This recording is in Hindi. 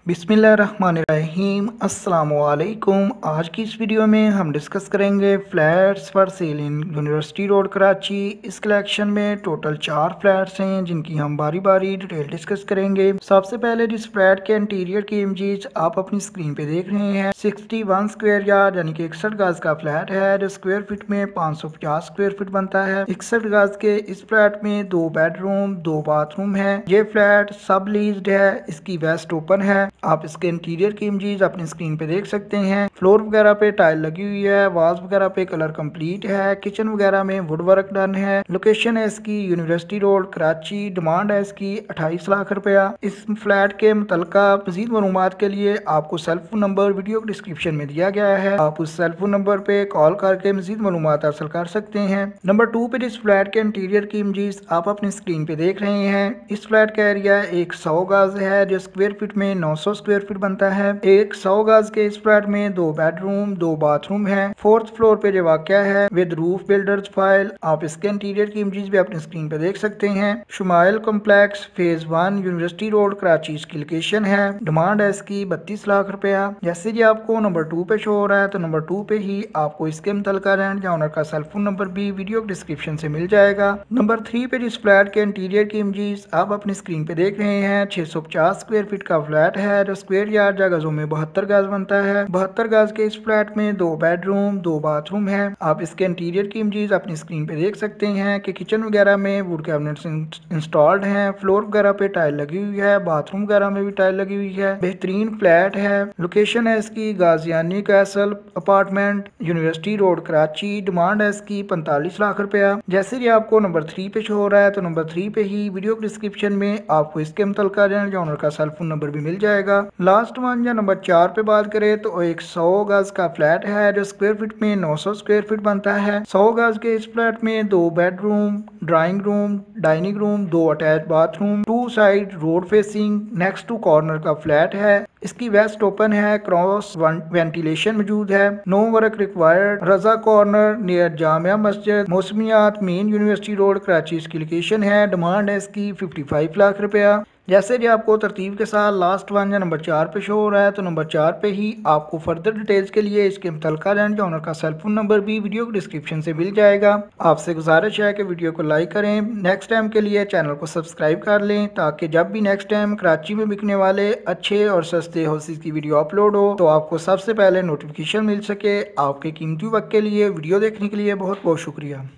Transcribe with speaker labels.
Speaker 1: बिस्मिल्लाहिर्रहमानिर्रहीम अस्सलामुअलैकुम। आज की इस वीडियो में हम डिस्कस करेंगे flats for sale in university road Karachi. इस कलेक्शन में टोटल 4 फ्लैट्स हैं जिनकी हम बारी बारी डिटेल डिस्कस करेंगे। सबसे पहले जिस फ्लैट के इंटीरियर की इमेजेस आप अपनी स्क्रीन पे देख रहे हैं 61 स्क्वायर यार्ड यानी कि 61 गज का फ्लैट है जो स्क्वायर फीट में 550 स्क्वायर फीट बनता है। 61 गज के इस फ्लैट में 2 बेडरूम 2 बाथरूम है। ये फ्लैट सब लीज्ड है, इसकी वेस्ट ओपन है। आप इसके इंटीरियर की इमेजेस अपनी स्क्रीन पे देख सकते हैं। फ्लोर वगैरह पे टाइल लगी हुई है, वॉल्स वगैरह पे कलर कंप्लीट है, किचन वगैरह में वुड वर्क डन है। लोकेशन है इसकी यूनिवर्सिटी रोड कराची। डिमांड है इसकी 28 लाख रुपया। इस फ्लैट के मुतलका मजीद मालूमात के लिए आपको cell phone number video description में दिया गया है, आप उस सेल फोन नंबर पे कॉल करके मजीद मालूमात हासिल कर सकते हैं। नंबर 2 पे जिस फ्लैट के इंटीरियर की इमेजेस आप अपनी स्क्रीन पे देख रहे हैं, इस फ्लैट का एरिया 100 गज है जो स्क्वायर फीट में 900 स्क्वायर फीट बनता है। 100 गज के इस फ्लैट में 2 बेडरूम 2 बाथरूम है। 4th फ्लोर पे जो वाक़या है विद रूफ बिल्डर्स फाइल। आप इसके इंटीरियर की इमेजेस भी अपनी स्क्रीन पे देख सकते हैं। Shumail complex phase 1 university road Karachi इसकी लोकेशन है। डिमांड है इसकी 32 लाख रुपया। जैसे जी आपको नंबर 2 पे शो हो रहा है तो नंबर 2 पे ही आपको इसके मुतल्लिका रेंट या ओनर का सेल फोन नंबर भी वीडियो डिस्क्रिप्शन से मिल जाएगा। नंबर 3 पे जिस फ्लैट के इंटीरियर की इमेजेस आप अपनी स्क्रीन पे देख रहे हैं 650 स्क्वायर फीट का फ्लैट है जो स्क्वायर यार्ड गजों में 72 गज बनता है। 72 गज के इस फ्लैट में 2 बेडरूम 2 बाथरूम है। आप इसके इंटीरियर की इमेजेस अपनी स्क्रीन पे देख सकते हैं कि किचन वगैरह में वुड कैबिनेट्स इंस्टॉल्ड हैं, फ्लोर वगैरह पे टाइल लगी हुई है, बाथरूम वगैरह में भी टाइल लगी हुई है। बेहतरीन फ्लैट है। लोकेशन है इसकी Gaziani castle apartment university road Karachi. Demand है इसकी 45 लाख रुपया। जैसे कि आपको नंबर 3 पे शो हो रहा है तो नंबर 3 पे ही वीडियो डिस्क्रिप्शन में आपको इसके मुतल्लिका रेंट या ओनर का सेल फोन नंबर भी मिल जाएगा। लास्ट वन या नंबर 4 पे बात करें तो 100 गज का फ्लैट है जो स्क्वायर फीट में 900 स्क्वायर फीट बनता है। 100 गज के इस फ्लैट में 2 bedroom drawing room dining room 2 attach bathroom 2 side road facing next to corner का फ्लैट है। इसकी वेस्ट ओपन है, क्रॉस वेंटिलेशन मौजूद है, no work required. Raza corner near Jamia Masjid Mausamiyat main university road Karachi इसकी लोकेशन है। डिमांड है इसकी 55 लाख रुपया। जैसे कि आपको तरतीब के साथ लास्ट वन या नंबर 4 पे शो हो रहा है तो नंबर 4 पे ही आपको फर्दर डिटेल्स के लिए इसके मुतल्लिका रेंट या ओनर का सेल फोन नंबर भी वीडियो डिस्क्रिप्शन से मिल जाएगा। आपसे गुजारिश है कि वीडियो को लाइक करें, नेक्स्ट टाइम के लिए चैनल को सब्सक्राइब कर लें ताकि जब भी नेक्स्ट टाइम कराची में बिकने वाले अच्छे और सस्ते हाउसेस की वीडियो अपलोड हो तो आपको सबसे पहले नोटिफिकेशन मिल सके। आपके कीमती वक्त के लिए वीडियो देखने के लिए बहुत बहुत शुक्रिया।